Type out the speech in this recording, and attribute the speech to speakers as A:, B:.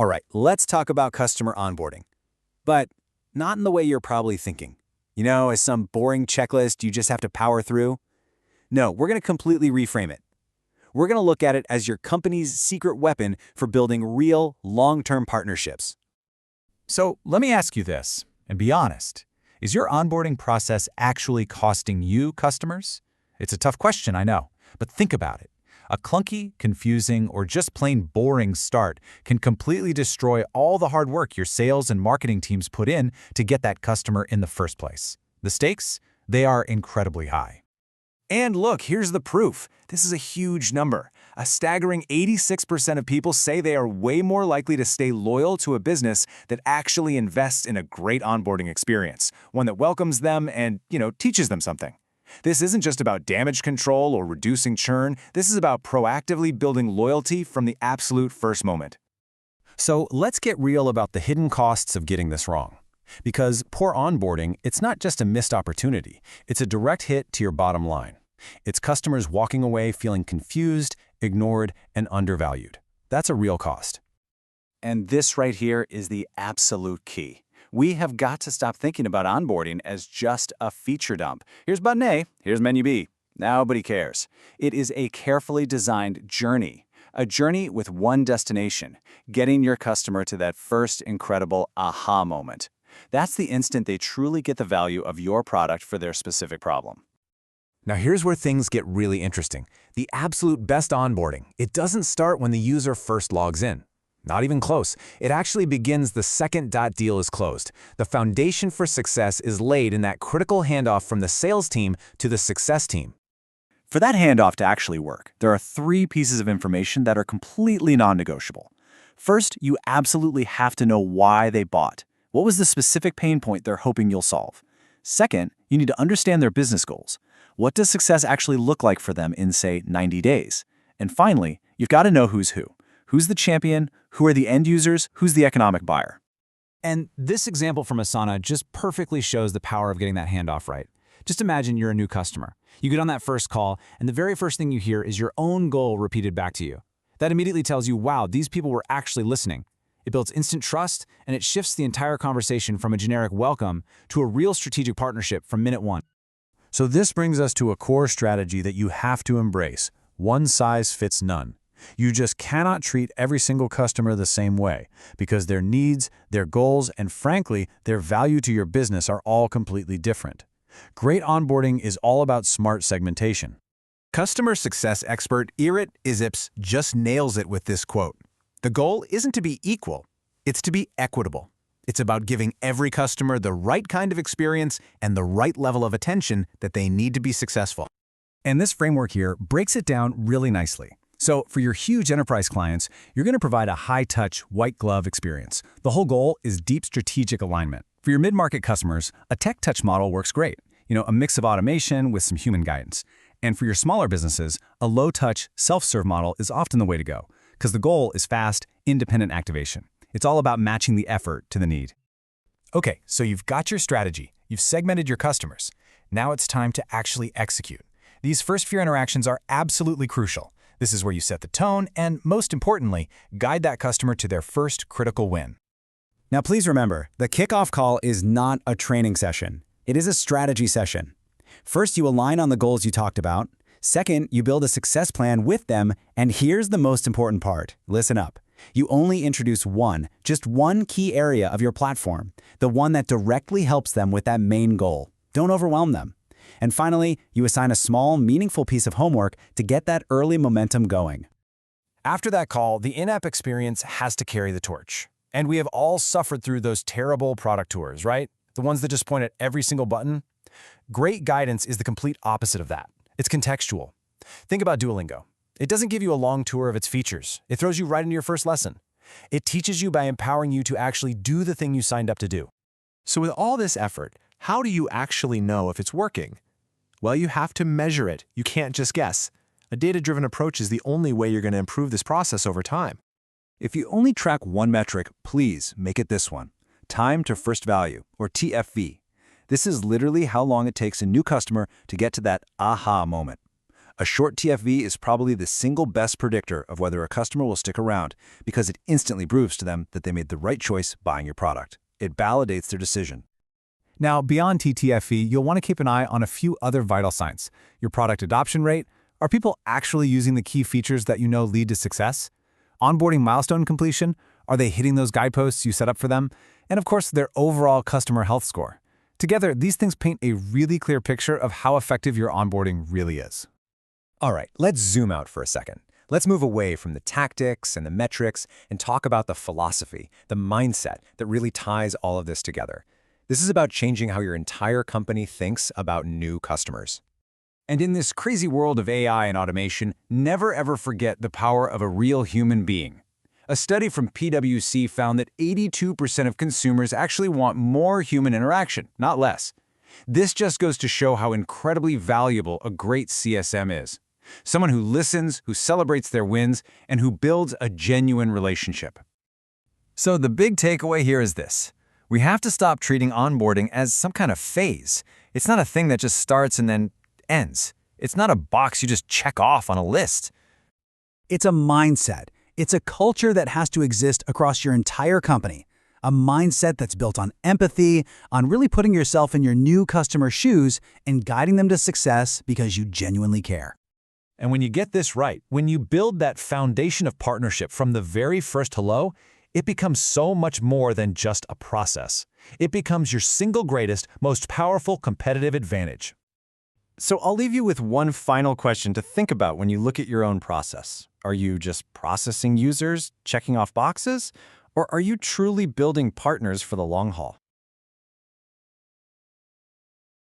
A: All right, let's talk about customer onboarding. But not in the way you're probably thinking. As some boring checklist you just have to power through. No, we're going to completely reframe it. We're going to look at it as your company's secret weapon for building real, long-term partnerships.
B: So let me ask you this, and be honest. Is your onboarding process actually costing you customers? It's a tough question, I know, but think about it. A clunky, confusing, or just plain boring start can completely destroy all the hard work your sales and marketing teams put in to get that customer in the first place. The stakes? They are incredibly high.
A: And look, here's the proof. This is a huge number. A staggering 86% of people say they are way more likely to stay loyal to a business that actually invests in a great onboarding experience, one that welcomes them and, teaches them something. This isn't just about damage control or reducing churn. This is about proactively building loyalty from the absolute first moment. So let's get real about the hidden costs of getting this wrong. Because poor onboarding, it's not just a missed opportunity. It's a direct hit to your bottom line. It's customers walking away feeling confused, ignored, and undervalued. That's a real cost. And this right here is the absolute key. We have got to stop thinking about onboarding as just a feature dump. Here's button A, here's menu B. Nobody cares. It is a carefully designed journey. A journey with one destination, getting your customer to that first incredible aha moment. That's the instant they truly get the value of your product for their specific problem. Now here's where things get really interesting. The absolute best onboarding. It doesn't start when the user first logs in. Not even close. It actually begins the second deal is closed. The foundation for success is laid in that critical handoff from the sales team to the success team. For that handoff to actually work, there are 3 pieces of information that are completely non-negotiable. First, you absolutely have to know why they bought. What was the specific pain point they're hoping you'll solve? Second, you need to understand their business goals. What does success actually look like for them in, say, 90 days? And finally, you've got to know who's who. Who's the champion? Who are the end users? Who's the economic buyer? And this example from Asana just perfectly shows the power of getting that handoff right. Just imagine you're a new customer. You get on that first call, and the very first thing you hear is your own goal repeated back to you. That immediately tells you, wow, these people were actually listening. It builds instant trust, and it shifts the entire conversation from a generic welcome to a real strategic partnership from minute 1. So this brings us to a core strategy that you have to embrace. One size fits none. You just cannot treat every single customer the same way because their needs, their goals, and frankly, their value to your business are all completely different. Great onboarding is all about smart segmentation. Customer success expert Irit Izips just nails it with this quote. The goal isn't to be equal, it's to be equitable. It's about giving every customer the right kind of experience and the right level of attention that they need to be successful. And this framework here breaks it down really nicely. So for your huge enterprise clients, you're going to provide a high-touch, white-glove experience. The whole goal is deep strategic alignment. For your mid-market customers, a tech-touch model works great. A mix of automation with some human guidance. And for your smaller businesses, a low-touch, self-serve model is often the way to go, because the goal is fast, independent activation. It's all about matching the effort to the need. Okay, so you've got your strategy. You've segmented your customers. Now it's time to actually execute. These first few interactions are absolutely crucial. This is where you set the tone and, most importantly, guide that customer to their first critical win. Now please remember, the kickoff call is not a training session. It is a strategy session. First, you align on the goals you talked about. Second, you build a success plan with them. And here's the most important part. Listen up. You only introduce just one key area of your platform, the one that directly helps them with that main goal. Don't overwhelm them. And finally, you assign a small, meaningful piece of homework to get that early momentum going. After that call, the in-app experience has to carry the torch. And we have all suffered through those terrible product tours, right? The ones that just point at every single button. Great guidance is the complete opposite of that. It's contextual. Think about Duolingo. It doesn't give you a long tour of its features. It throws you right into your first lesson. It teaches you by empowering you to actually do the thing you signed up to do.
C: So with all this effort, how do you actually know if it's working? Well, you have to measure it. You can't just guess. A data-driven approach is the only way you're going to improve this process over time.
A: If you only track one metric, please make it this one. Time to first value, or TFV. This is literally how long it takes a new customer to get to that aha moment.
D: A short TFV is probably the single best predictor of whether a customer will stick around because it instantly proves to them that they made the right choice buying your product. It validates their decision.
B: Now, beyond TTFE, you'll want to keep an eye on a few other vital signs. Your product adoption rate. Are people actually using the key features that you know lead to success? Onboarding milestone completion. Are they hitting those guideposts you set up for them? And of course, their overall customer health score. Together, these things paint a really clear picture of how effective your onboarding really is.
A: All right, let's zoom out for a second. Let's move away from the tactics and the metrics and talk about the philosophy, the mindset that really ties all of this together. This is about changing how your entire company thinks about new customers. And in this crazy world of AI and automation, never ever forget the power of a real human being. A study from PwC found that 82% of consumers actually want more human interaction, not less. This just goes to show how incredibly valuable a great CSM is. Someone who listens, who celebrates their wins, and who builds a genuine relationship.
D: So the big takeaway here is this. We have to stop treating onboarding as some kind of phase. It's not a thing that just starts and then ends. It's not a box you just check off on a list.
E: It's a mindset. It's a culture that has to exist across your entire company. A mindset that's built on empathy, on really putting yourself in your new customer's shoes and guiding them to success because you genuinely care.
B: And when you get this right, when you build that foundation of partnership from the very first hello, it becomes so much more than just a process. It becomes your single greatest, most powerful competitive advantage.
D: So I'll leave you with one final question to think about when you look at your own process. Are you just processing users, checking off boxes? Or are you truly building partners for the long haul?